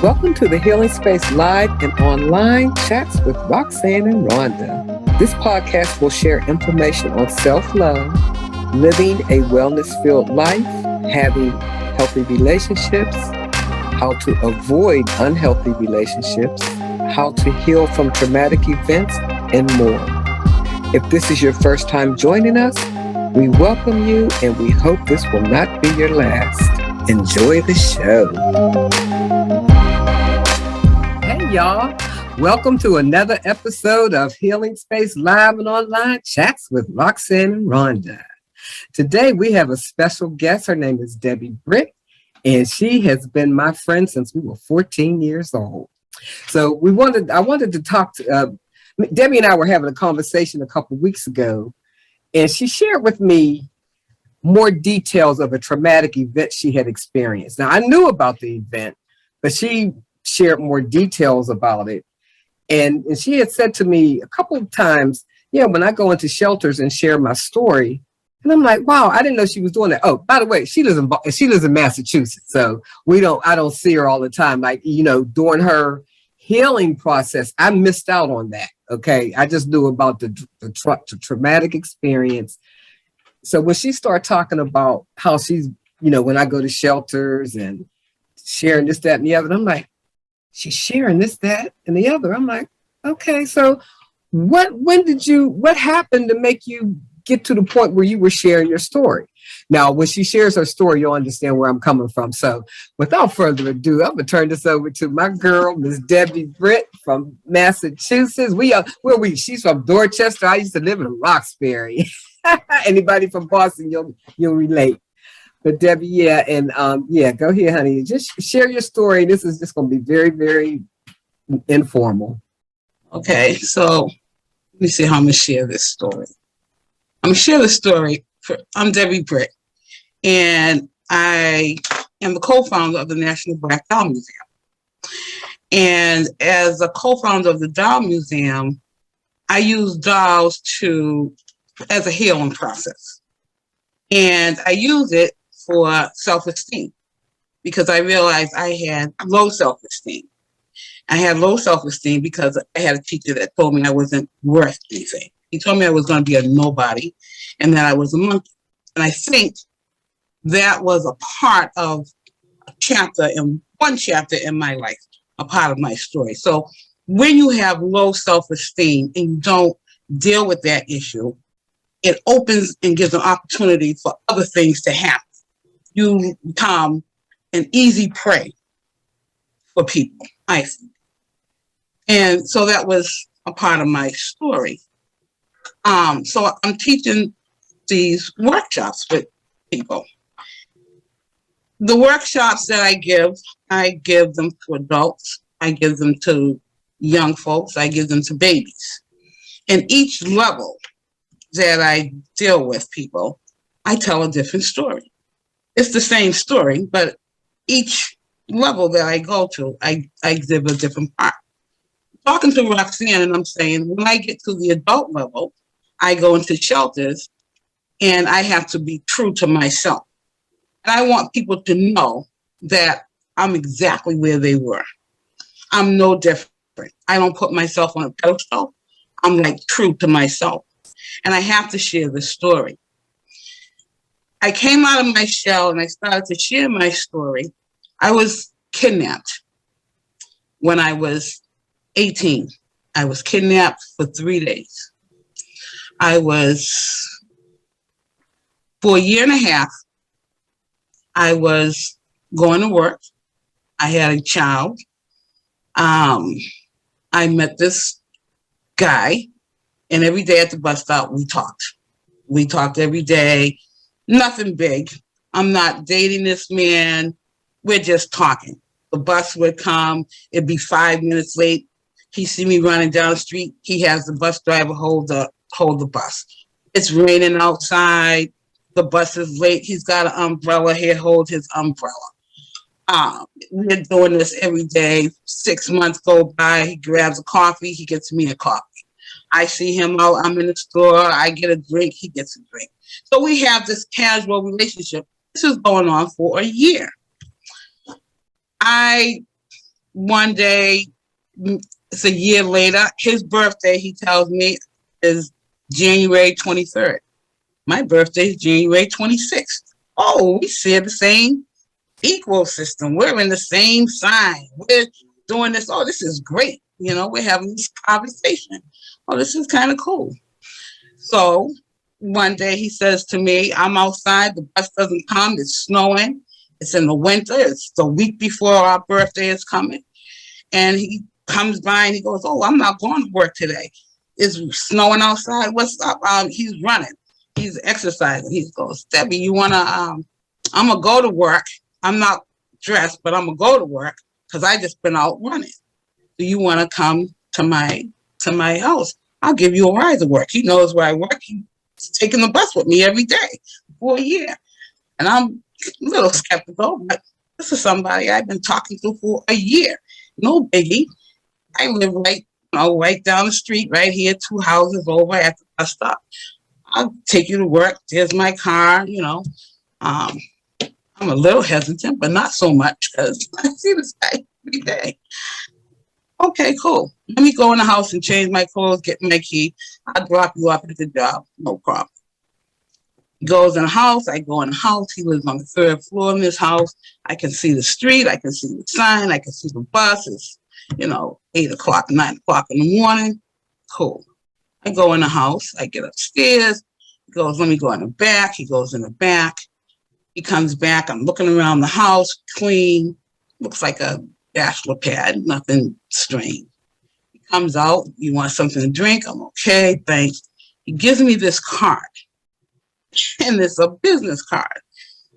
Welcome to the Healing Space live and online chats with Roxanne and Rhonda. This podcast will share information on self-love, living a wellness-filled life, having healthy relationships, how to avoid unhealthy relationships, how to heal from traumatic events, and more. If this is your first time joining us, we welcome you and we hope this will not be your last. Enjoy the show. Hey, y'all. Welcome to another episode of Healing Space Live and Online Chats with Roxanne and Rhonda. Today, we have a special guest. Her name is Debbie Britt, and she has been my friend since we were 14 years old. So I wanted to talk to, Debbie and I were having a conversation a couple weeks ago, and she shared with me more details of a traumatic event she had experienced. Now, I knew about the event, but she shared more details about it. And she had said to me a couple of times, when I go into shelters and share my story, and I'm like, wow, I didn't know she was doing that. Oh, by the way, she lives in Massachusetts, so I don't see her all the time. Like, during her healing process, I missed out on that. Okay, I just knew about the traumatic experience. So when she started talking about how she's, when I go to shelters and sharing this, that, and the other, I'm like, she's sharing this, that, and the other. I'm like, okay, so what happened to make you get to the point where you were sharing your story? Now, when she shares her story, you'll understand where I'm coming from. So without further ado, I'm going to turn this over to my girl, Miss Debbie Britt from Massachusetts. She's from Dorchester. I used to live in Roxbury. Anybody from Boston, you'll relate. But Debbie, go ahead, honey. Just share your story. This is just going to be very, very informal. Okay, so let me see how I'm going to share this story. I'm going to share the story. I'm Debbie Britt, and I am the co-founder of the National Black Doll Museum. And as a co-founder of the Doll Museum, I use dolls as a healing process. And I use it for self-esteem because I realized I had low self-esteem. I had low self-esteem because I had a teacher that told me I wasn't worth anything. He told me I was going to be a nobody and that I was a monkey. And I think that was a part of one chapter in my life, a part of my story. So when you have low self-esteem and you don't deal with that issue, it opens and gives an opportunity for other things to happen. You become an easy prey for people, I think. And so that was a part of my story. So I'm teaching these workshops with people. The workshops that I give them to adults, I give them to young folks, I give them to babies. And each level that I deal with people, I tell a different story. It's the same story, but each level that I go to, I give a different part. Talking to Roxanne, and I'm saying, when I get to the adult level, I go into shelters and I have to be true to myself. And I want people to know that I'm exactly where they were. I'm no different. I don't put myself on a pedestal. I'm like true to myself. And I have to share the story. I came out of my shell and I started to share my story. I was kidnapped when I was 18. I was kidnapped for 3 days. For a year and a half, I was going to work. I had a child. I met this guy, and every day at the bus stop, we talked. We talked every day. Nothing big. I'm not dating this man. We're just talking. The bus would come. It'd be 5 minutes late. He see me running down the street. He has the bus driver hold the bus. It's raining outside. The bus is late. He's got an umbrella. He holds his umbrella. We're doing this every day. 6 months go by. He grabs a coffee. He gets me a coffee. I see him out. I'm in the store. I get a drink. He gets a drink. So we have this casual relationship. This is going on for a year. I one day, it's a year later, his birthday, he tells me, is January 23rd. My birthday is January 26th. Oh, we share the same ecosystem. We're in the same sign. We're doing this. Oh, this is great. We're having this conversation. Oh, this is kind of cool. So one day he says to me, I'm outside. The bus doesn't come. It's snowing. It's in the winter. It's the week before our birthday is coming. And he comes by and he goes, oh, I'm not going to work today. It's snowing outside. What's up? He's running. He's exercising. He goes, Debbie, you want to, I'm going to go to work. I'm not dressed, but I'm going to go to work because I just been out running. Do you want to come to my house? I'll give you a ride to work. He knows where I work. He's taking the bus with me every day for a year. And I'm a little skeptical, but this is somebody I've been talking to for a year. No biggie. I live right down the street, right here, 2 houses over at the bus stop. I'll take you to work. There's my car, I'm a little hesitant, but not so much because I see this guy every day. Okay, cool. Let me go in the house and change my clothes, get my key. I'll drop you off at the job. No problem. He goes in the house. I go in the house. He lives on the 3rd floor in this house. I can see the street. I can see the sign. I can see the bus. It's, 8 o'clock, 9 o'clock in the morning. Cool. I go in the house. I get upstairs. He goes, let me go in the back. He goes in the back. He comes back. I'm looking around the house, clean. Looks like a bachelor pad, nothing strange. He comes out. You want something to drink? I'm okay, thanks. He gives me this card. And it's a business card.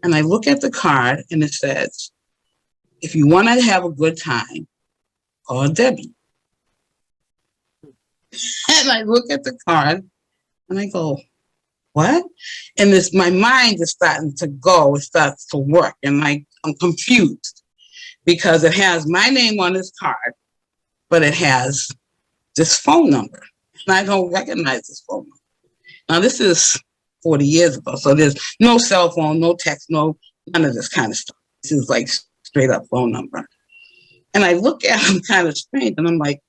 And I look at the card and it says, if you want to have a good time, call Debbie. And I look at the card and I go, what? And my mind is starting to go. It starts to work. And I'm confused because it has my name on this card, but it has this phone number. And I don't recognize this phone number. Now, this is 40 years ago. So there's no cell phone, no text, none of this kind of stuff. This is like straight up phone number. And I look at him kind of strange and I'm like,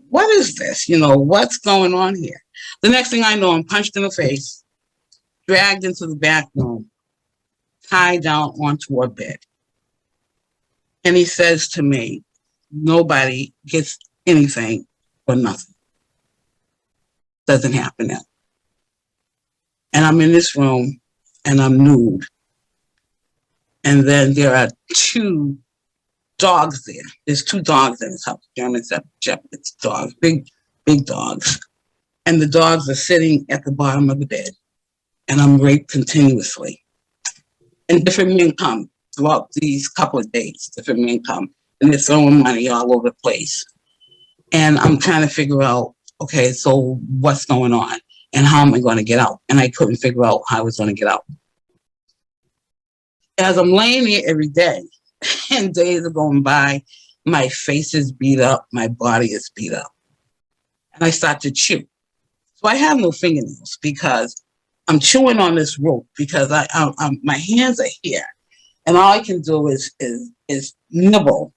what is this? What's going on here? The next thing I know, I'm punched in the face, dragged into the back room, tied down onto a bed. And he says to me, nobody gets anything for nothing. Doesn't happen now. And I'm in this room and I'm nude. And then there are 2 dogs there. There's 2 dogs in this house, German Shepherds dogs, big dogs. And the dogs are sitting at the bottom of the bed. And I'm raped continuously. And different men come throughout these couple of days. Different men come and they're throwing money all over the place. And I'm trying to figure out, okay, so what's going on? And how am I going to get out? And I couldn't figure out how I was going to get out. As I'm laying here every day, and days are going by, my face is beat up, my body is beat up. And I start to chew. So I have no fingernails because I'm chewing on this rope because my hands are here. And all I can do is nibble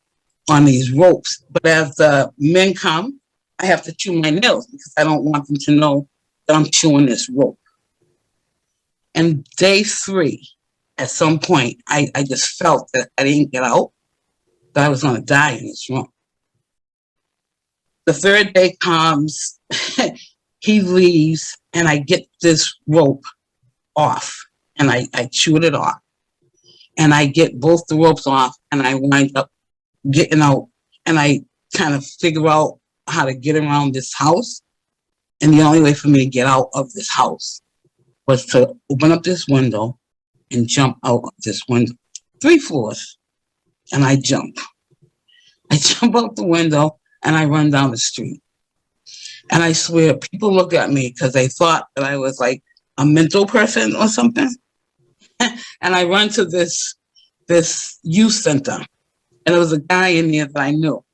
on these ropes. But as the men come, I have to chew my nails because I don't want them to know that I'm chewing this rope. And day 3, at some point, I just felt that I didn't get out, that I was going to die in this room. The 3rd day comes, he leaves, and I get this rope off, and I chewed it off. And I get both the ropes off, and I wind up getting out, and I kind of figure out how to get around this house. And the only way for me to get out of this house was to open up this window and jump out of this window. 3 floors. And I jump. I jump out the window and I run down the street. And I swear people look at me because they thought that I was like a mental person or something. And I run to this youth center. And there was a guy in there that I knew.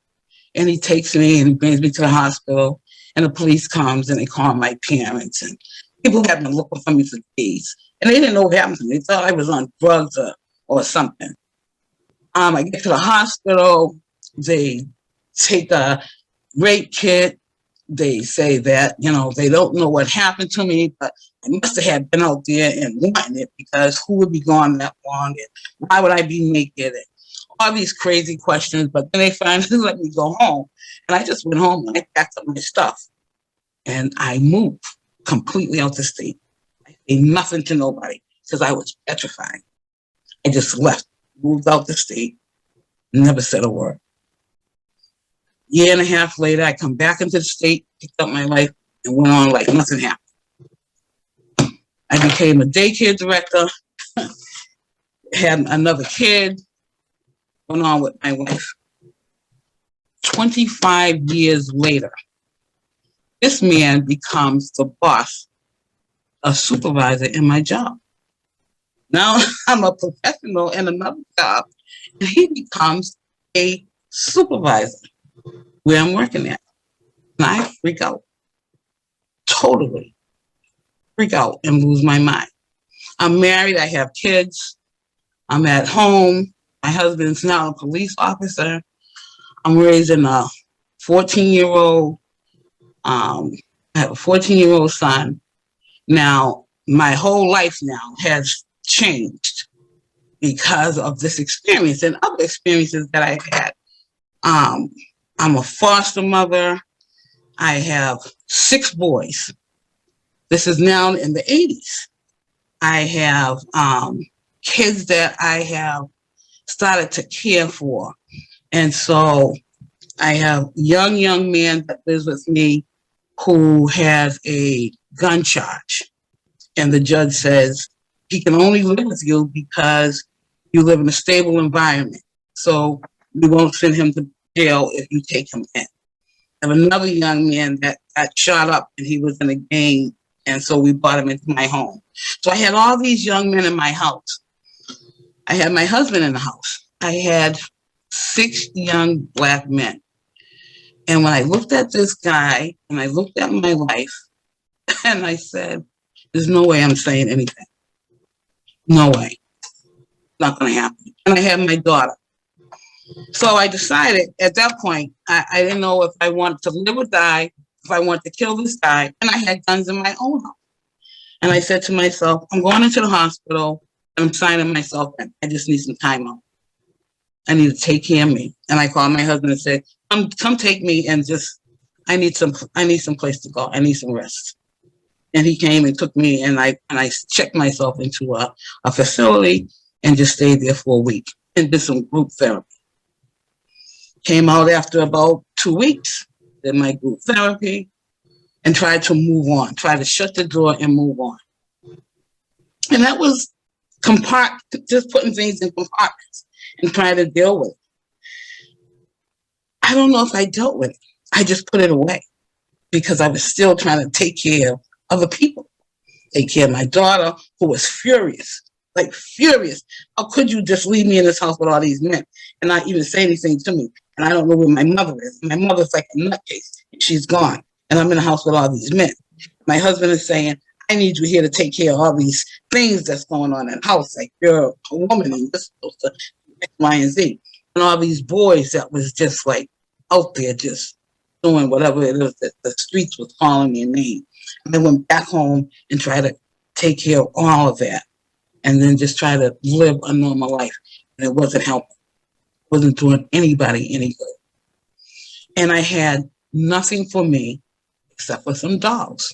And he takes me and he brings me to the hospital. And the police comes and they call my parents. And people have been looking for me for days. And they didn't know what happened to me. They thought I was on drugs or something. I get to the hospital. They take a rape kit. They say that, they don't know what happened to me, but I must have been out there and wanting it, because who would be gone that long? And why would I be naked? And all these crazy questions. But then they finally let me go home. And I just went home and I packed up my stuff. And I moved completely out the state. I said nothing to nobody because I was petrified. I just left, moved out the state, never said a word. Year and a half later, I come back into the state, picked up my life, and went on like nothing happened. I became a daycare director, had another kid, went on with my wife. 25 years later, this man becomes the boss, a supervisor in my job. Now I'm a professional in another job, and he becomes a supervisor where I'm working at. And I freak out, totally freak out and lose my mind. I'm married, I have kids, I'm at home. My husband's now a police officer. I'm raising a 14-year-old. I have a 14-year-old son. Now, my whole life now has changed because of this experience and other experiences that I've had. I'm a foster mother. I have 6 boys. This is now in the 80s. I have kids that I have started to care for. And so I have young man that lives with me who has a gun charge. And the judge says he can only live with you because you live in a stable environment. So we won't send him to jail if you take him in. I have another young man that got shot up and he was in a gang. And so we brought him into my home. So I had all these young men in my house. I had my husband in the house. I had 6 young Black men. And when I looked at this guy and I looked at my life and I said, there's no way I'm saying anything. No way. Not going to happen. And I had my daughter. So I decided at that point, I didn't know if I wanted to live or die, if I wanted to kill this guy. And I had guns in my own house. And I said to myself, I'm going into the hospital and I'm signing myself in. I just need some time out. I need to take care of me. And I called my husband and said, come take me and I need some place to go. I need some rest. And he came and took me and I checked myself into a facility and just stayed there for a week and did some group therapy. Came out after about 2 weeks, did my group therapy and tried to move on, tried to shut the door and move on. And that was just putting things in compartments and trying to deal with it. I don't know if I dealt with it. I just put it away because I was still trying to take care of other people. Take care of my daughter, who was furious, like furious. How could you just leave me in this house with all these men and not even say anything to me? And I don't know where my mother is. My mother's like a nutcase. She's gone. And I'm in the house with all these men. My husband is saying, I need you here to take care of all these things that's going on in the house. Like, you're a woman and you're supposed to X, Y, and Z. And all these boys that was just like out there just doing whatever it is that the streets was calling me a name. And I went back home and tried to take care of all of that. And then just try to live a normal life. And it wasn't helping. It wasn't doing anybody any good. And I had nothing for me except for some dolls.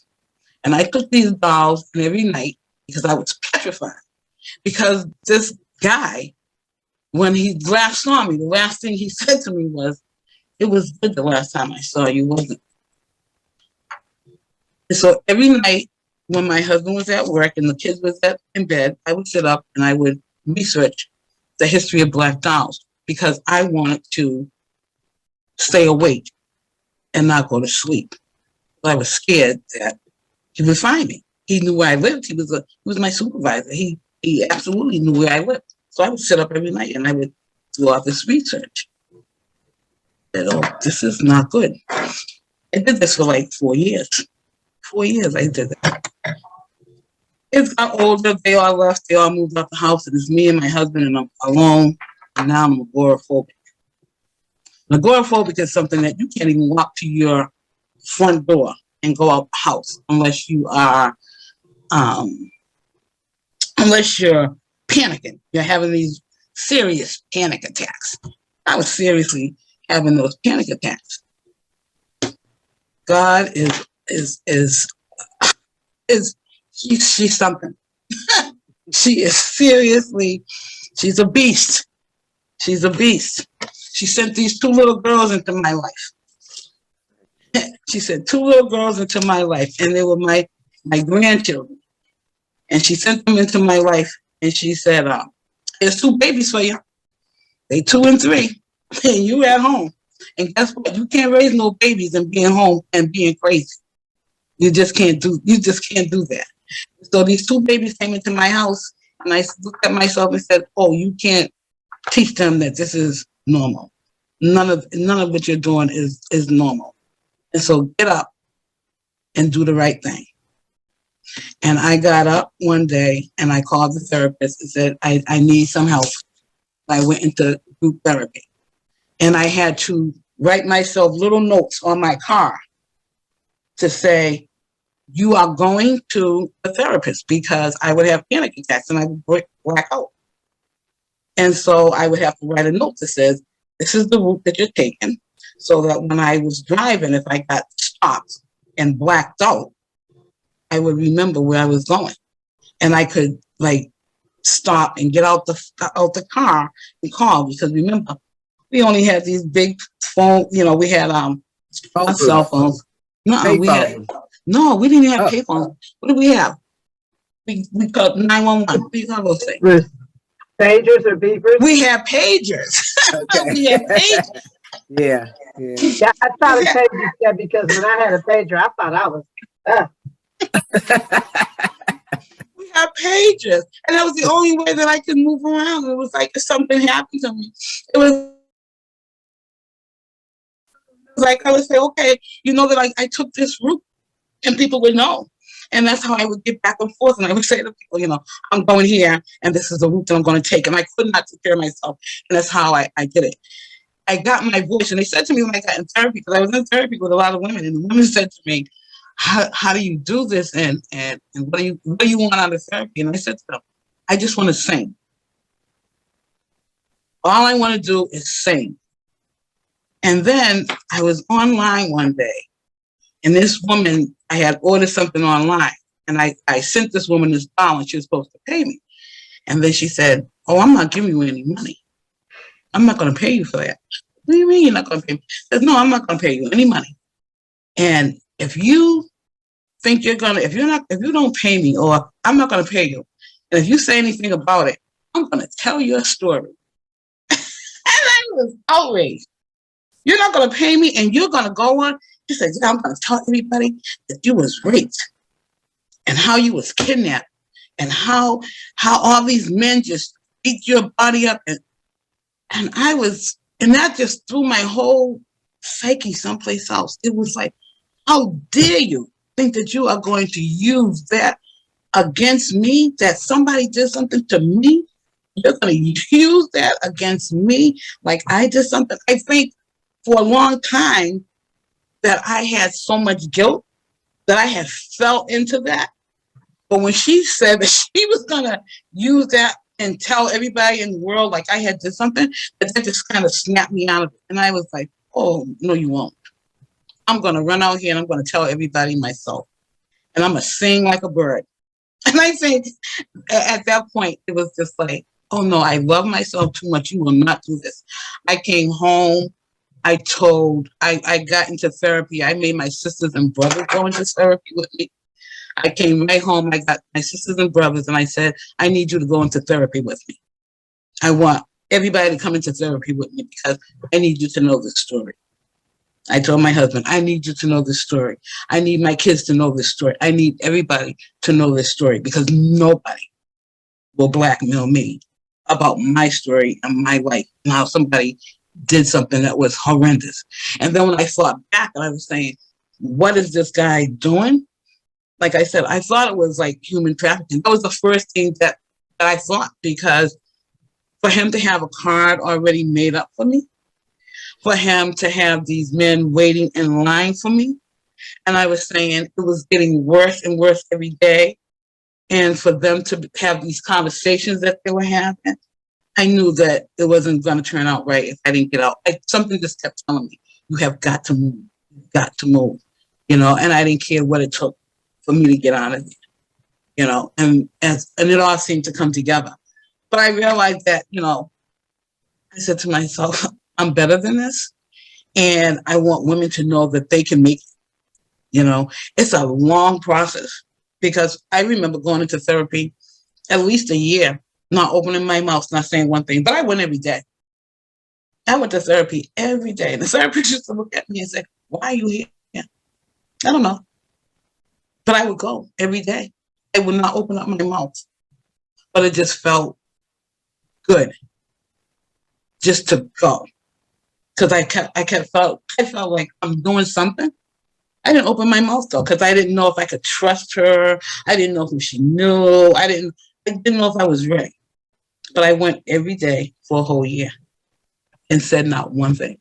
And I took these dolls every night because I was petrified. Because this guy, when he last saw me, the last thing he said to me was, it was good the last time I saw you, wasn't it? And so every night when my husband was at work and the kids was in bed, I would sit up and I would research the history of Black dolls because I wanted to stay awake and not go to sleep. I was scared that he would find me. He knew where I lived. He was my supervisor. He absolutely knew where I lived. So I would sit up every night and I would do all this research. Said, oh, this is not good. I did this for like 4 years. 4 years I did that. Kids got older. They all left. They all moved out the house. It was me and my husband and I'm alone. And now I'm agoraphobic. Agoraphobic is something that you can't even walk to your front door and go out the house unless you are, um, unless you're panicking. You're having these serious panic attacks. I was seriously having those panic attacks. God is she's something. She is seriously, she's a beast. She's a beast. She sent these two little girls into my life. She sent two little girls into my life, and they were my grandchildren. And she sent them into my life, and she said, "There's two babies for you. They 2 and 3, and you at home. And guess what? You can't raise no babies and being home and being crazy. You just can't do. You just can't do that." So these two babies came into my house, and I looked at myself and said, "Oh, you can't teach them that this is normal. None of what you're doing is normal. And so get up and do the right thing." And I got up one day and I called the therapist and said, I need some help. I went into group therapy, and I had to write myself little notes on my car to say, "You are going to the therapist," because I would have panic attacks and I would black out. And so I would have to write a note that says, "This is the route that you're taking," so that when I was driving, if I got stopped and blacked out, I would remember where I was going. And I could like stop and get out the car and call, because remember, we only had these big phone, we had not cell phones. No, we had we didn't have pay phones. What did we have? We called 911. What do you call those things? Pagers or beepers? We had pagers. Okay. We had pagers. Yeah. Yeah, I thought of pagers that because when I had a pager, I thought I was. We had pagers, and that was the only way that I could move around. It was like if something happened to me, it was like I would say, "Okay, you know that I took this route," and people would know. And that's how I would get back and forth. And I would say to people, "I'm going here, and this is the route that I'm going to take." And I could not take care of myself. And that's how I did it. I got my voice. And they said to me when I got in therapy, because I was in therapy with a lot of women, and the women said to me, how do you do this? And what do you want out of therapy? And I said to them, "I just want to sing. All I want to do is sing." And then I was online one day, and this woman, I had ordered something online, and I sent this woman this dollar, and she was supposed to pay me. And then she said, "Oh, I'm not giving you any money. I'm not going to pay you for that." "What do you mean you're not going to pay me?" I said, "No, I'm not going to pay you any money. And if you think if you don't pay me, or I'm not going to pay you, and if you say anything about it, I'm going to tell you a story." And I was outraged. "You're not going to pay me, and you're going to go on." She said, "Yeah, I'm going to tell everybody that you was raped, and how you was kidnapped, and how all these men just beat your body up." And that just threw my whole psyche someplace else. It was like, how dare you think that you are going to use that against me, that somebody did something to me? You're going to use that against me like I did something. I think for a long time that I had so much guilt that I had fell into that. But when she said that she was going to use that and tell everybody in the world like I had did something, that just kind of snapped me out of it. And I was like, "Oh, no, you won't. I'm going to run out here and I'm going to tell everybody myself. And I'm going to sing like a bird." And I think at that point, it was just like, "Oh no, I love myself too much. You will not do this." I came home. I got into therapy. I made my sisters and brothers go into therapy with me. I came right home. I got my sisters and brothers, and I said, "I need you to go into therapy with me. I want everybody to come into therapy with me because I need you to know this story." I told my husband, "I need you to know this story. I need my kids to know this story. I need everybody to know this story, because nobody will blackmail me about my story and my life and how somebody did something that was horrendous." And then when I thought back, and I was saying, what is this guy doing? Like I said, I thought it was like human trafficking. That was the first thing that I thought, because for him to have a card already made up for me, for him to have these men waiting in line for me. And I was saying it was getting worse and worse every day. And for them to have these conversations that they were having, I knew that it wasn't going to turn out right if I didn't get out. Something just kept telling me, you have got to move. You've got to move. And I didn't care what it took for me to get out of there, and it all seemed to come together. But I realized that, I said to myself, I'm better than this. And I want women to know that they can make it. It's a long process, because I remember going into therapy at least a year, not opening my mouth, not saying one thing, but I went every day. I went to therapy every day. And the therapist used to look at me and say, why are you here? I don't know. But I would go every day. I would not open up my mouth. But it just felt good just to go. Because I felt like I'm doing something. I didn't open my mouth though, because I didn't know if I could trust her. I didn't know who she knew. I didn't know if I was ready. But I went every day for a whole year and said not one thing.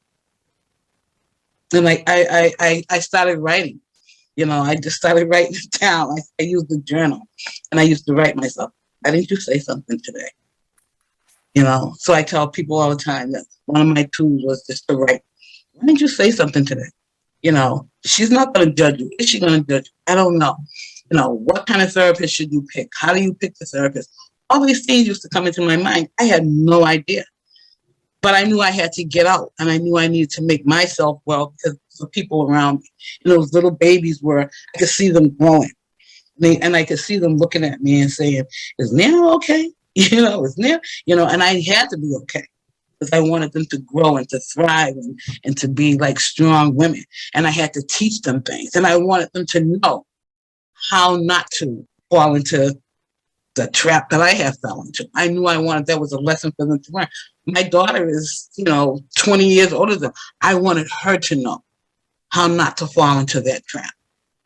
And I started writing. I just started writing it down. I used the journal, and I used to write myself, why didn't you say something today? So I tell people all the time that one of my tools was just to write, why didn't you say something today? She's not going to judge you. Is she going to judge you? I don't know. What kind of therapist should you pick? How do you pick the therapist? All these things used to come into my mind. I had no idea. But I knew I had to get out, and I knew I needed to make myself well, because the people around me, those little babies I could see them growing. And I could see them looking at me and saying, is Nana okay? Is Nana, and I had to be okay, because I wanted them to grow and to thrive and to be like strong women. And I had to teach them things. And I wanted them to know how not to fall into the trap that I have fell into. I knew that was a lesson for them to learn. My daughter is, 20 years older than I wanted her to know how not to fall into that trap,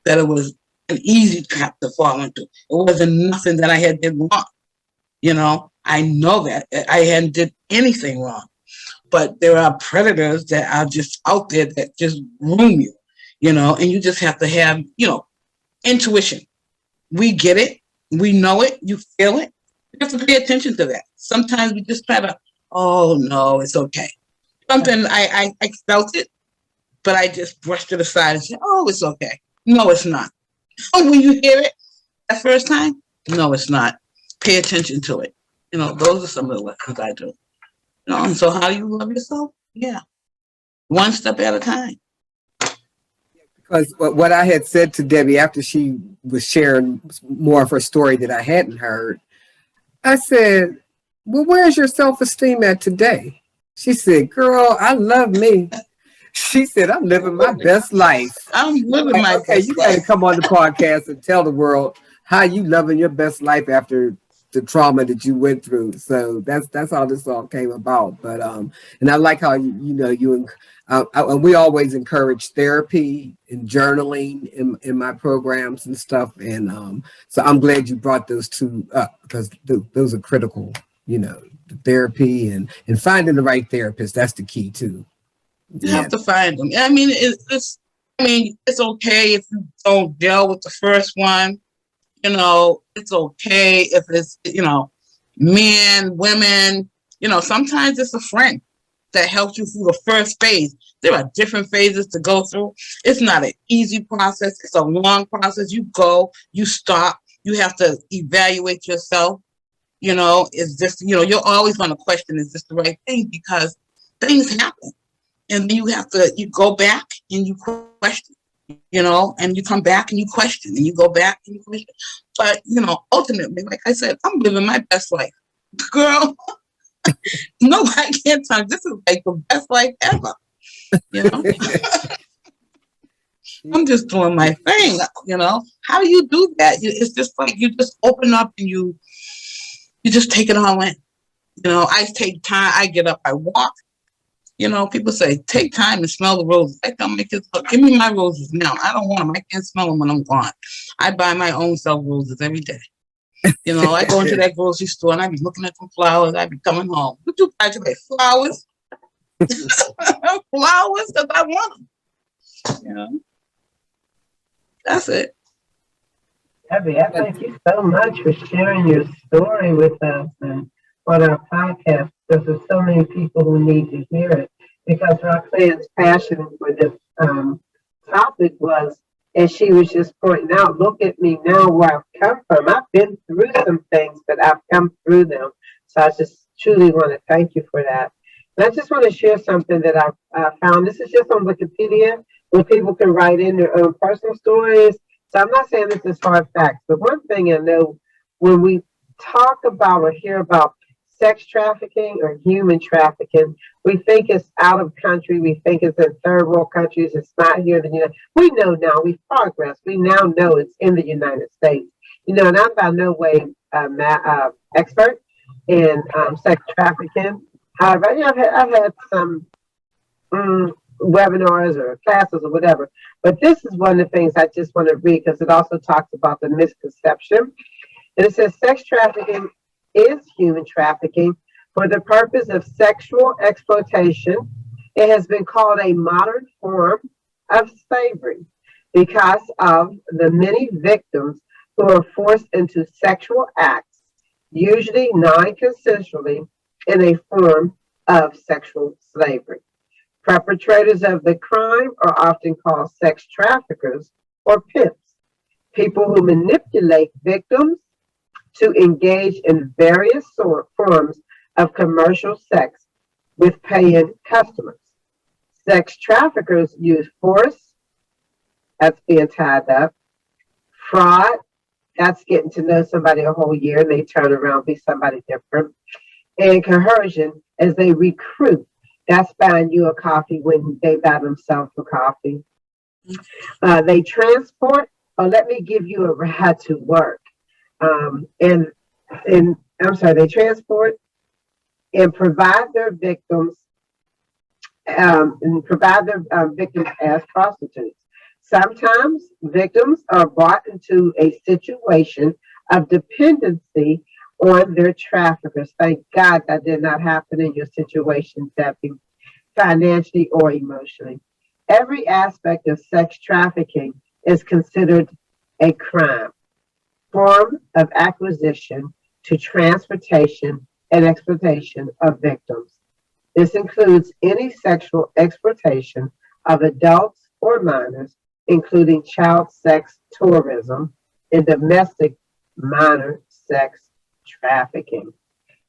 that it was an easy trap to fall into. It wasn't nothing that I had did wrong. I know that I hadn't did anything wrong, but there are predators that are just out there that just groom you, and you just have to have, intuition. We get it. We know it. You feel it. You have to pay attention to that. Sometimes we just try to, oh, no, it's okay. Something I felt it, but I just brushed it aside and said, oh, it's okay. No, it's not. When you hear it that first time, no, it's not. Pay attention to it. Those are some of the lessons I do. And so how do you love yourself? Yeah. One step at a time. Because what I had said to Debbie after she was sharing more of her story that I hadn't heard, I said, well, where's your self-esteem at today? She said, girl, I love me. She said, I'm living my best life. I'm living my okay, best you life. got to come on the podcast and tell the world how you loving your best life after the trauma that you went through. So that's how this all came about. But and I like how and we always encourage therapy and journaling in my programs and stuff. And so I'm glad you brought those two up, because those are critical. The therapy and finding the right therapist, that's the key too. You have to find them. I mean, it's okay if you don't deal with the first one. It's okay if it's, men, women, sometimes it's a friend that helps you through the first phase. There are different phases to go through. It's not an easy process. It's a long process. You go, you stop, you have to evaluate yourself. Is this, you're always going to question, is this the right thing? Because things happen. And then you go back and you question, and you come back and you question, and you go back and you question. But, ultimately, like I said, I'm living my best life. Girl, nobody can tell me this is like the best life ever. I'm just doing my thing, How do you do that? It's just like you just open up and you just take it all in. I take time, I get up, I walk. People say, take time and smell the roses. I tell my kids, look, give me my roses now. I don't want them. I can't smell them when I'm gone. I buy my own self roses every day. I go into that grocery store and I be looking at some flowers. I be coming home. What you buy today? Flowers? Flowers because I want them. You know, that's it. Debbie, I thank you so much for sharing your story with us and on our podcast because there's so many people who need to hear it. Because Roxanne's passion for this topic was, and she was just pointing out, look at me now where I've come from. I've been through some things, but I've come through them. So I just truly want to thank you for that. And I just want to share something that I found. This is just on Wikipedia where people can write in their own personal stories. So I'm not saying this is hard facts, but one thing I know when we talk about or hear about sex trafficking or human trafficking, we think it's out of country. We think it's in third world countries. It's not here. We know now. We've progressed. We now know it's in the United States. And I'm by no way expert in sex trafficking. However, I've had some webinars or classes or whatever. But this is one of the things I just want to read because it also talks about the misconception. And it says sex trafficking is human trafficking for the purpose of sexual exploitation. It has been called a modern form of slavery because of the many victims who are forced into sexual acts, usually non-consensually, in a form of sexual slavery. Perpetrators of the crime are often called sex traffickers or pimps, people who manipulate victims to engage in various forms of commercial sex with paying customers. Sex traffickers use force, that's being tied up, fraud, that's getting to know somebody a whole year and they turn around be somebody different, and coercion as they recruit. That's buying you a coffee when they buy themselves a coffee. They transport, or let me give you a ride to work. They transport and provide their victims victims as prostitutes. Sometimes victims are brought into a situation of dependency on their traffickers. Thank God that did not happen in your situation, Debbie, financially or emotionally. Every aspect of sex trafficking is considered a crime, form of acquisition to transportation and exploitation of victims. This includes any sexual exploitation of adults or minors, including child sex tourism and domestic minor sex trafficking.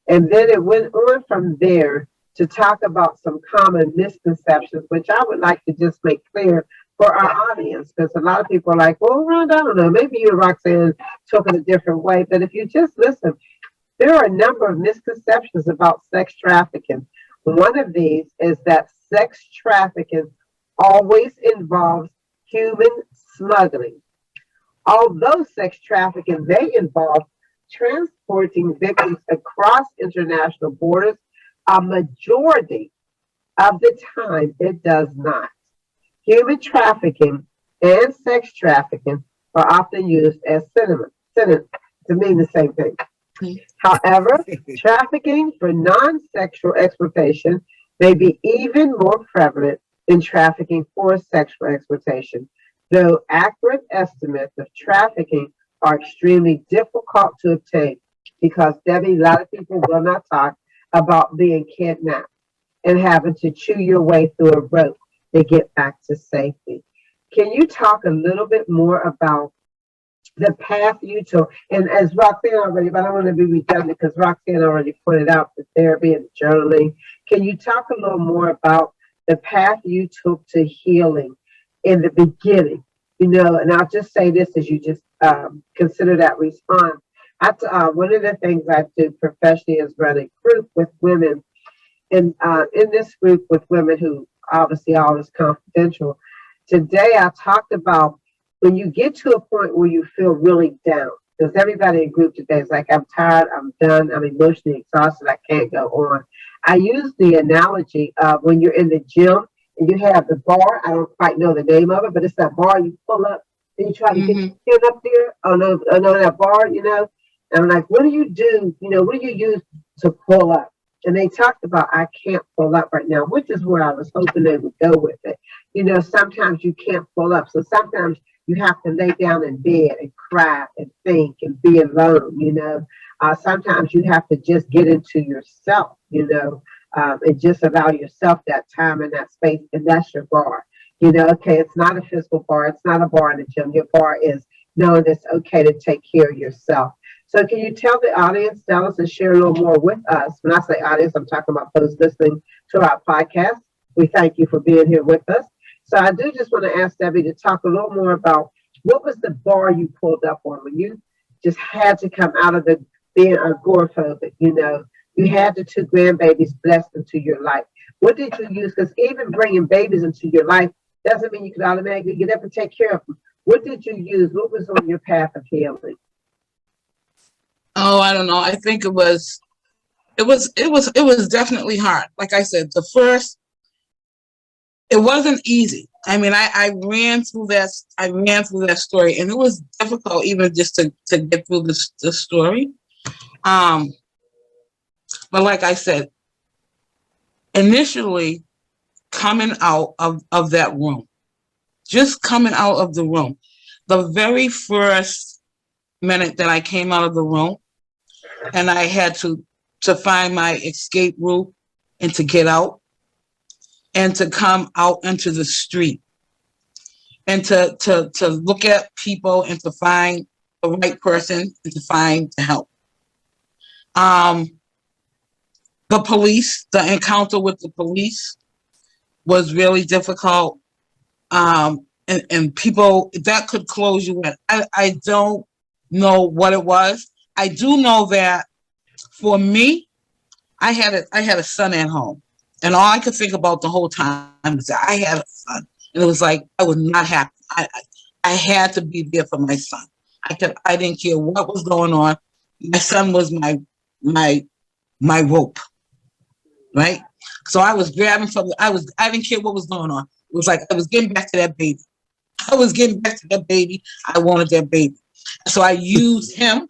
And then it went on from there to talk about some common misconceptions, which I would like to just make clear for our audience, because a lot of people are like, well, Rhonda, I don't know, maybe you and Roxanne took it a different way, but if you just listen, there are a number of misconceptions about sex trafficking. One of these is that sex trafficking always involves human smuggling. Although sex trafficking may involve transporting victims across international borders, a majority of the time it does not. Human trafficking and sex trafficking are often used as synonyms to mean the same thing. However, trafficking for non-sexual exploitation may be even more prevalent than trafficking for sexual exploitation, though accurate estimates of trafficking are extremely difficult to obtain because, Debbie, a lot of people will not talk about being kidnapped and having to chew your way through a rope to get back to safety. Can you talk a little bit more about the path you took? And as Roxanne already, but I don't want to be redundant because Roxanne already pointed out the therapy and journaling. Can you talk a little more about the path you took to healing in the beginning? And I'll just say this as you just consider that response. One of the things I do professionally is run a group with women. And in this group with women who obviously always confidential, today I talked about when you get to a point where you feel really down, because everybody in group today is like, I'm tired, I'm done, I'm emotionally exhausted, I can't go on. I use the analogy of when you're in the gym and you have the bar, I don't quite know the name of it, but it's that bar you pull up and you try to get your skin up there on that bar, And I'm like, what do you do? What do you use to pull up? And they talked about, I can't pull up right now, which is where I was hoping they would go with it. Sometimes you can't pull up. So sometimes you have to lay down in bed and cry and think and be alone. Sometimes you have to just get into yourself, and just allow yourself that time and that space. And that's your bar. Okay, it's not a physical bar. It's not a bar in the gym. Your bar is knowing it's okay to take care of yourself. So can you tell the audience, tell us, and share a little more with us? When I say audience, I'm talking about those listening to our podcast. We thank you for being here with us. So I do just want to ask Debbie to talk a little more about what was the bar you pulled up on when you just had to come out of the being agoraphobic. You had the two grandbabies blessed into your life. What did you use? Because even bringing babies into your life doesn't mean you can automatically get up and take care of them. What did you use? What was on your path of healing? Oh, I don't know. I think it was definitely hard. Like I said, it wasn't easy. I mean, I ran through that story, and it was difficult even just to get through the story. But like I said, initially coming out of that room, just coming out of the room, the very first minute that I came out of the room, and I had to find my escape route and to get out and to come out into the street and to look at people and to find the right person and to find the help. The encounter with the police was really difficult. And people, that could close you in. I don't know what it was. I do know that for me, I had a son at home, and all I could think about the whole time was that I had a son, and it was like I was not happy. I had to be there for my son. I didn't care what was going on. My son was my rope, right? So I was grabbing I didn't care what was going on. It was like I was getting back to that baby. I was getting back to that baby. I wanted that baby. So I used him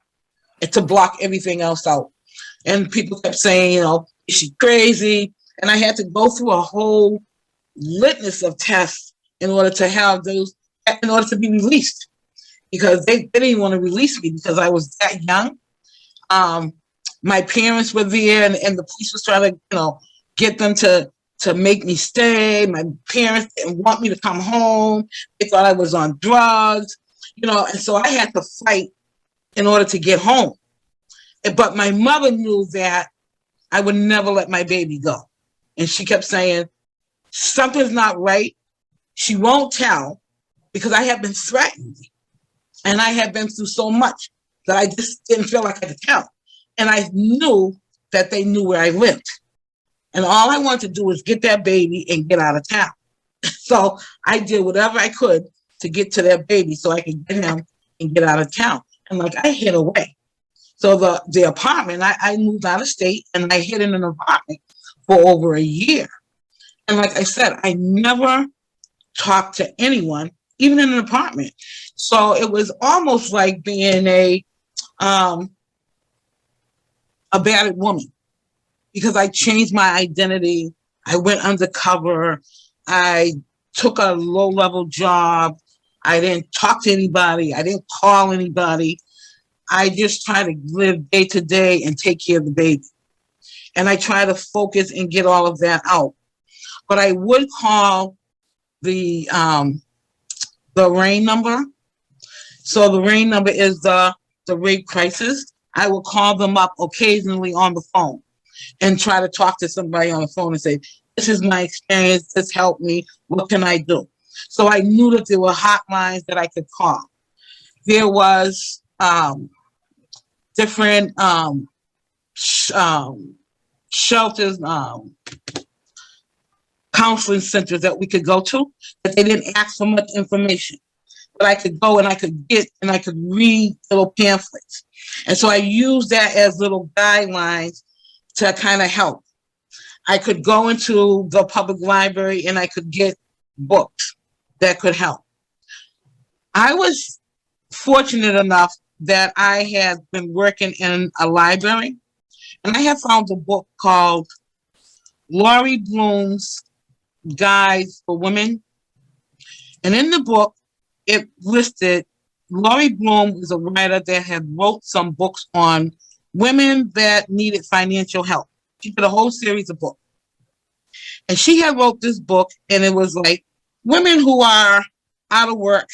to block everything else out. And people kept saying, is she crazy? And I had to go through a whole litany of tests in order to be released, because they didn't want to release me because I was that young. My parents were there, and the police was trying to, get them to make me stay. My parents didn't want me to come home. They thought I was on drugs, and so I had to fight in order to get home. But my mother knew that I would never let my baby go. And she kept saying, something's not right. She won't tell, because I have been threatened. And I have been through so much that I just didn't feel like I could tell. And I knew that they knew where I lived. And all I wanted to do was get that baby and get out of town. So I did whatever I could to get to that baby so I could get him and get out of town. And I hid away. So the apartment, I moved out of state, and I hid in an apartment for over a year. And like I said, I never talked to anyone, even in an apartment. So it was almost like being a battered woman, because I changed my identity. I went undercover. I took a low-level job. I didn't talk to anybody. I didn't call anybody. I just try to live day to day and take care of the baby. And I try to focus and get all of that out. But I would call the RAIN number. So the RAIN number is the rape crisis. I will call them up occasionally on the phone and try to talk to somebody on the phone and say, this is my experience. This helped me. What can I do? So I knew that there were hotlines that I could call. There was different shelters, counseling centers that we could go to, but they didn't ask for much information. But I could go and I could get and I could read little pamphlets. And so I used that as little guidelines to kind of help. I could go into the public library and I could get books that could help. I was fortunate enough that I had been working in a library, And I have found a book called Laurie Bloom's Guides for Women. And in the book, it listed Laurie Bloom is a writer that had wrote some books on women that needed financial help. She did a whole series of books. And she had wrote this book, and it was like women who are out of work,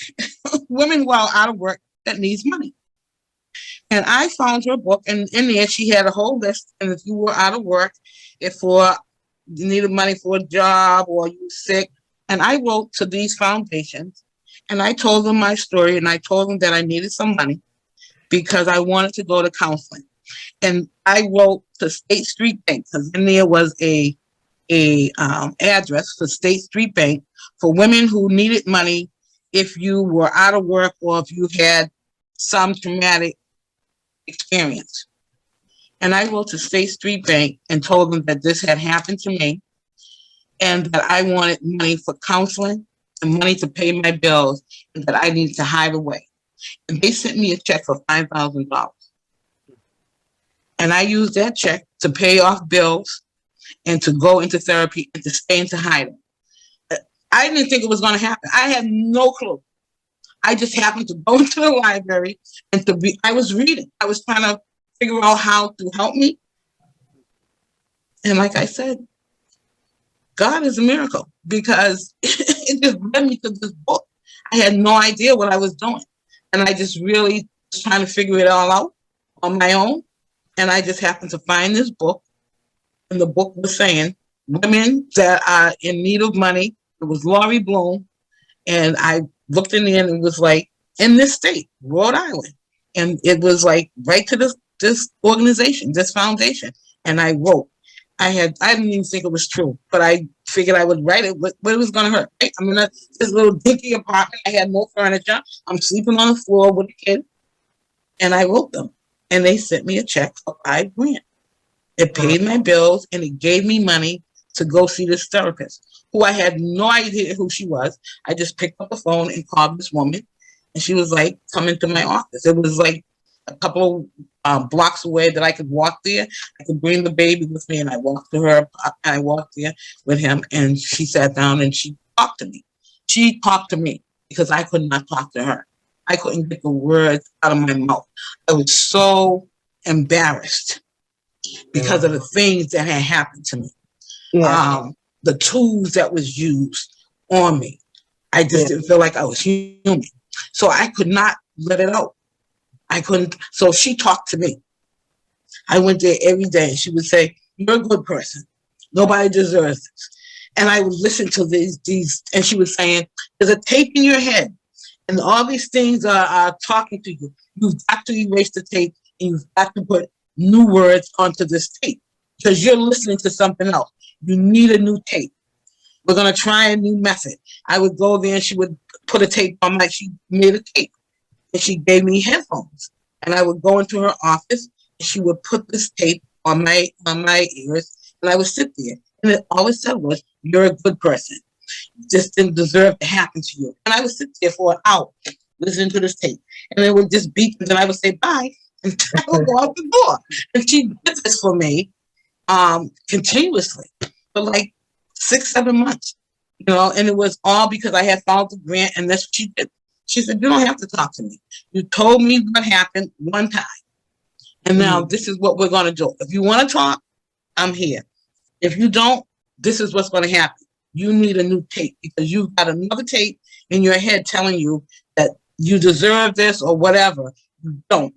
women who are out of work that needs money. And I found her book, and in there she had a whole list. And if you were out of work, if you needed money for a job or you were sick, and I wrote to these foundations, and I told them my story, and I told them that I needed some money because I wanted to go to counseling. And I wrote to State Street Bank because in there was a address for State Street Bank for women who needed money if you were out of work or if you had some traumatic experience. And I wrote to State Street Bank and told them that this had happened to me and that I wanted money for counseling and money to pay my bills and that I needed to hide away. And they sent me a check for $5,000. And I used that check to pay off bills and to go into therapy and to stay into hiding. I didn't think it was going to happen. I had no clue. I just happened to go into the library and I was reading. I was trying to figure out how to help me. And like I said, God is a miracle because it just led me to this book. I had no idea what I was doing. And I just really was trying to figure it all out on my own. And I just happened to find this book. And the book was saying women that are in need of money. It was Laurie Bloom. And I looked in there and it was like in this state, Rhode Island. And it was like right to this organization, this foundation. And I wrote. I didn't even think it was true, but I figured I would write it. What it was going to hurt? Right? I mean, this little dinky apartment. I had no furniture. I'm sleeping on the floor with a kid. And I wrote them. And they sent me a check for $5,000. It paid my bills and it gave me money to go see this therapist who I had no idea who she was. I just picked up the phone and called this woman and she was like, come into my office. It was like a couple of blocks away that I could walk there. I could bring the baby with me and I walked to her. I walked there with him and she sat down and she talked to me. She talked to me because I could not talk to her. I couldn't get the words out of my mouth. I was so embarrassed because of the things that had happened to me. Yeah. The tools that was used on me. I just didn't feel like I was human. So I could not let it out. I couldn't. So she talked to me. I went there every day. She would say, you're a good person. Nobody deserves this. And I would listen to these, and she was saying, there's a tape in your head. And all these things are talking to you. You've got to erase the tape and you've got to put new words onto this tape because you're listening to something else. You need a new tape. We're going to try a new method. I would go there and she would put a tape on she made a tape and she gave me headphones. And I would go into her office and she would put this tape on my ears and I would sit there. And it always said was, you're a good person. Just didn't deserve to happen to you. And I would sit there for an hour listening to this tape. And it would just beep and then I would say bye and I would go out the door. And she did this for me continuously for like 6-7 months. And it was all because I had found the grant and that's what she did. She said, you don't have to talk to me. You told me what happened one time. And now this is what we're going to do. If you want to talk, I'm here. If you don't, this is what's going to happen. You need a new tape because you've got another tape in your head telling you that you deserve this or whatever. You don't.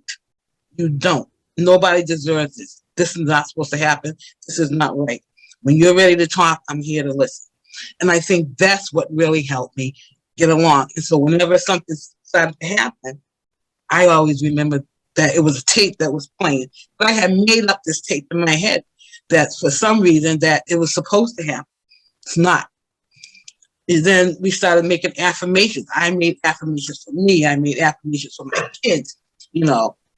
You don't. Nobody deserves this. This is not supposed to happen. This is not right. When you're ready to talk, I'm here to listen. And I think that's what really helped me get along. And so whenever something started to happen, I always remember that it was a tape that was playing. But I had made up this tape in my head that for some reason that it was supposed to happen. It's not. And then we started making affirmations. I made affirmations for me. I made affirmations for my kids.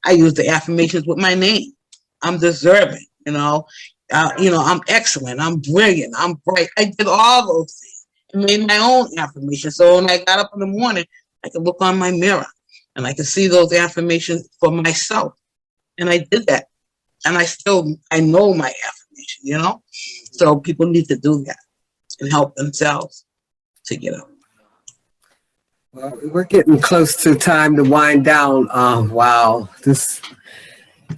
I used the affirmations with my name. I'm deserving. I'm excellent. I'm brilliant. I'm bright. I did all those things and made my own affirmations. So when I got up in the morning, I could look on my mirror and I could see those affirmations for myself. And I did that. and I know my affirmation, you know? So people need to do that and help themselves to get up. Well, we're getting close to time to wind down. Wow.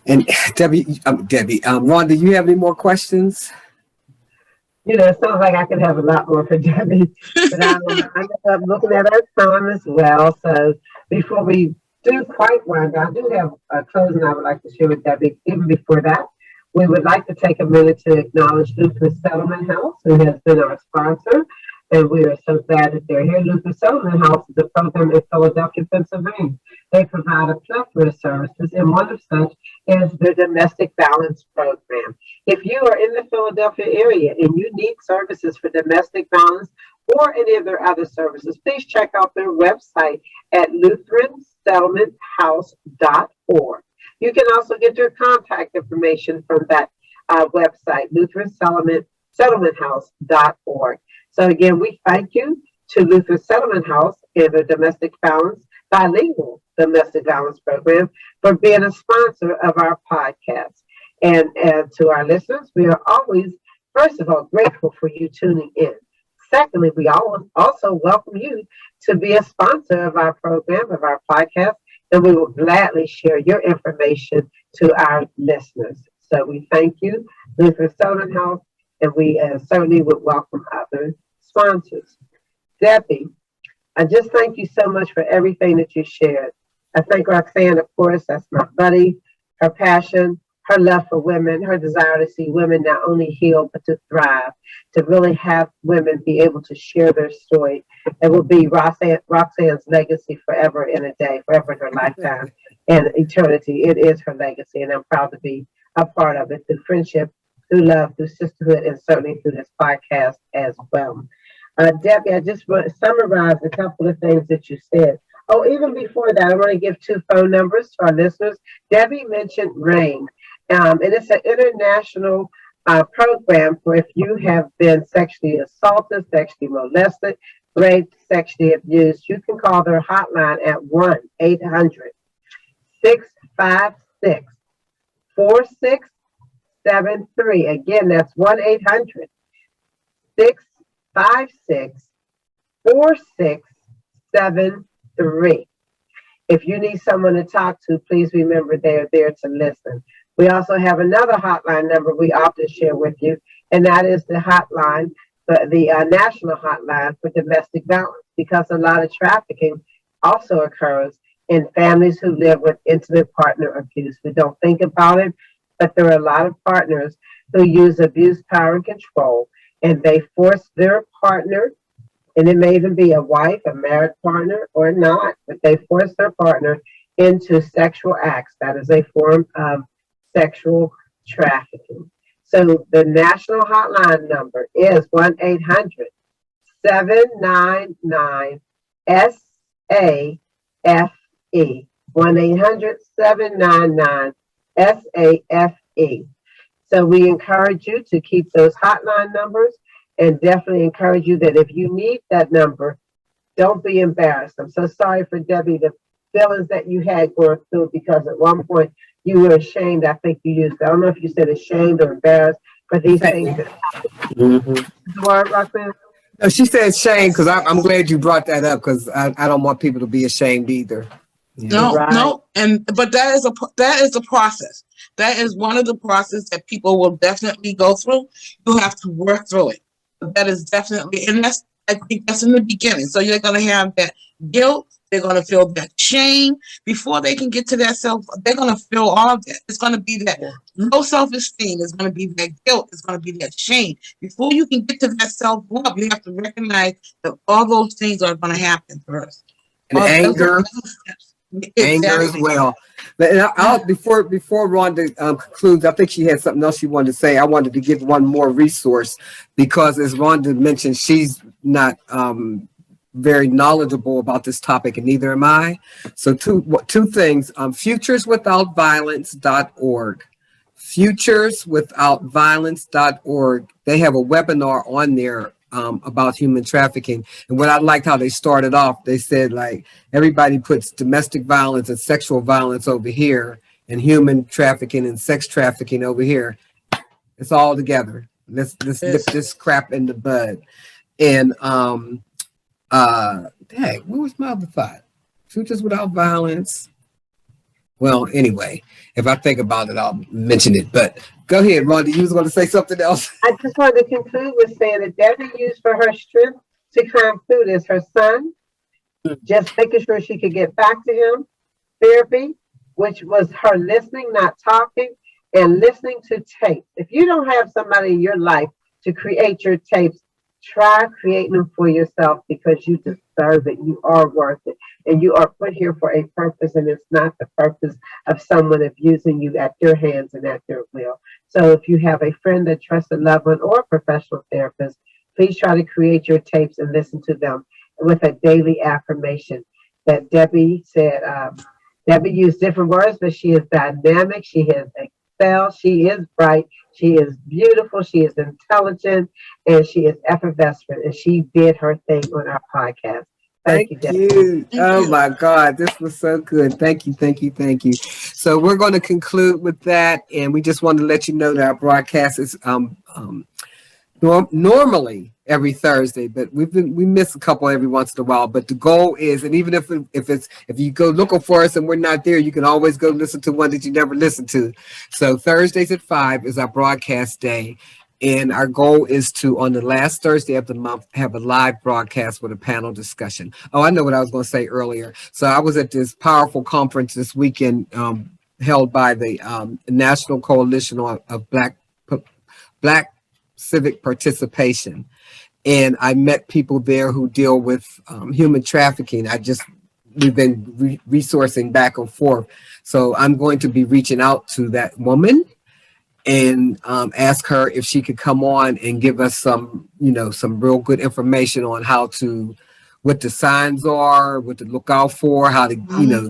And Debbie, Rhonda, you have any more questions? You know, it sounds like I could have a lot more for Debbie, but I ended up looking at our time as well. So before we do quite wind down, I do have a closing I would like to share with Debbie. Even before that, we would like to take a minute to acknowledge Lupus Settlement House, who has been our sponsor, and we are so glad that they're here. Lupus Settlement House is a program in Philadelphia, Pennsylvania. They provide a plethora of services, and one of such is the Domestic Violence Program. If you are in the Philadelphia area and you need services for domestic violence or any of their other services, please check out their website at LutheranSettlementHouse.org. You can also get their contact information from that website, LutheranSettlementHouse.org. So again, we thank you to Lutheran Settlement House and the Domestic Violence Bilingual Domestic Violence Program for being a sponsor of our podcast. And to our listeners, we are always, first of all, grateful for you tuning in. Secondly, we also welcome you to be a sponsor of our program, of our podcast, and we will gladly share your information to our listeners. So we thank you, Lutheran Settlement House, and we certainly would welcome other sponsors. Debbie, I just thank you so much for everything that you shared. I thank Roxanne, of course, that's my buddy, her passion, her love for women, her desire to see women not only heal, but to thrive, to really have women be able to share their story. It will be Roxanne's legacy forever in a day, forever in her lifetime and eternity. It is her legacy, and I'm proud to be a part of it through friendship, through love, through sisterhood, and certainly through this podcast as well. Debbie, I just want to summarize a couple of things that you said. Oh, even before that, I want to give 2 phone numbers to our listeners. Debbie mentioned RAIN, and it's an international program for if you have been sexually assaulted, sexually molested, raped, sexually abused. You can call their hotline at 1-800-656-4673. Again, that's 1-800-656-4673. If you need someone to talk to, please remember they are there to listen. We also have another hotline number we often share with you, and that is the hotline, the national hotline for domestic violence, because a lot of trafficking also occurs in families who live with intimate partner abuse. We don't think about it, but there are a lot of partners who use abuse, power, and control, and they force their partner, and it may even be a wife, a married partner, or not, but they force their partner into sexual acts. That is a form of sexual trafficking. So the national hotline number is 1-800-799-SAFE. 1-800-799-SAFE. So we encourage you to keep those hotline numbers, and definitely encourage you that if you need that number, don't be embarrassed. I'm so sorry for Debbie, the feelings that you had going through, because at one point you were ashamed. I think you used, I don't know if you said ashamed or embarrassed for these things that happen. The word, Roxanne? No, she said shame because I'm glad you brought that up because I don't want people to be ashamed either. No, Right. no, but that is a process. That is one of the process that people will definitely go through. You have to work through it. But that is definitely, and I think that's in the beginning. So you're going to have that guilt. They're going to feel that shame before they can get to that self. They're going to feel all of that. It's going to be that low self-esteem. It's going to be that guilt. It's going to be that shame. Before you can get to that self-love, you have to recognize that all those things are going to happen first. And anger. Anger as well. But before Rhonda concludes, I think she had something else she wanted to say. I wanted to give one more resource because, as Rhonda mentioned, she's not very knowledgeable about this topic, and neither am I. So two things: futureswithoutviolence.org. Futureswithoutviolence.org. They have a webinar on there about human trafficking. And what I liked how they started off, they said, like, everybody puts domestic violence and sexual violence over here, and human trafficking and sex trafficking over here. It's all together. Let's nip this crap in the bud. And dang, what was my other thought? Futures without violence. Well, anyway, if I think about it, I'll mention it. But go ahead, Rhonda. You was going to say something else. I just wanted to conclude with saying that Debbie used for her strength to calm food is her son, just making sure she could get back to him. Therapy, which was her listening, not talking, and listening to tapes. If you don't have somebody in your life to create your tapes, try creating them for yourself because you deserve it. You are worth it. And you are put here for a purpose, and it's not the purpose of someone abusing you at their hands and at their will. So if you have a friend, a trusted loved one, or a professional therapist, please try to create your tapes and listen to them with a daily affirmation that Debbie said. Debbie used different words, but she is dynamic. She has excelled. She is bright. She is beautiful. She is intelligent, and she is effervescent. And she did her thing on our podcast. Thank you, Debbie. you. Oh my God, this was so good. Thank you, thank you, thank you. So we're going to conclude with that, and we just want to let you know that our broadcast is normally every Thursday, but we miss a couple every once in a while. But the goal is, and even if you go looking for us and we're not there, you can always go listen to one that you never listened to. So Thursdays at 5 is our broadcast day. And our goal is to, on the last Thursday of the month, have a live broadcast with a panel discussion. Oh, I know what I was going to say earlier. So I was at this powerful conference this weekend held by the National Coalition of Black Civic Participation. And I met people there who deal with human trafficking. We've been resourcing back and forth. So I'm going to be reaching out to that woman and ask her if she could come on and give us some real good information on what the signs are, what to look out for, how to,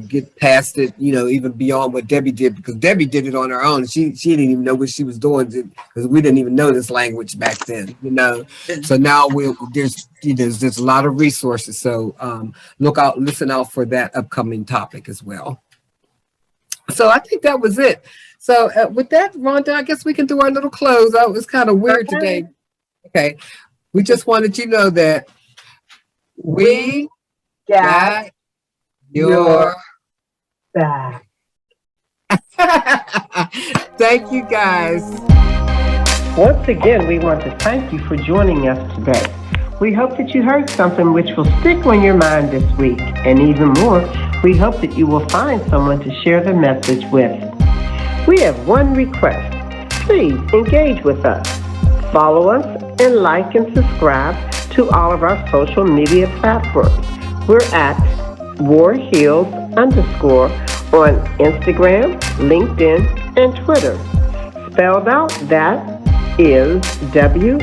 get past it, even beyond what Debbie did, because Debbie did it on her own. She didn't even know what she was doing because we didn't even know this language back then, So now there's a lot of resources. So listen out for that upcoming topic as well. So I think that was it. So with that, Rhonda, I guess we can do our little close. It was kind of weird today. Okay. We just wanted you to know that we got your back. Thank you, guys. Once again, we want to thank you for joining us today. We hope that you heard something which will stick on your mind this week. And even more, we hope that you will find someone to share the message with. We have one request. Please engage with us. Follow us and like and subscribe to all of our social media platforms. We're at warheels_ on Instagram, LinkedIn, and Twitter. Spelled out, that is WAARHEALS_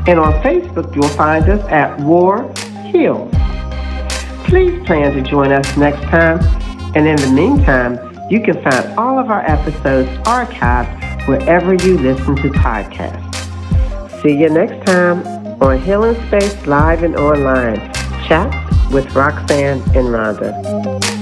And on Facebook, you'll find us at War Heals. Please plan to join us next time, and in the meantime, you can find all of our episodes archived wherever you listen to podcasts. See you next time on Healing Space Live and Online. Chats with Roxanne and Rhonda.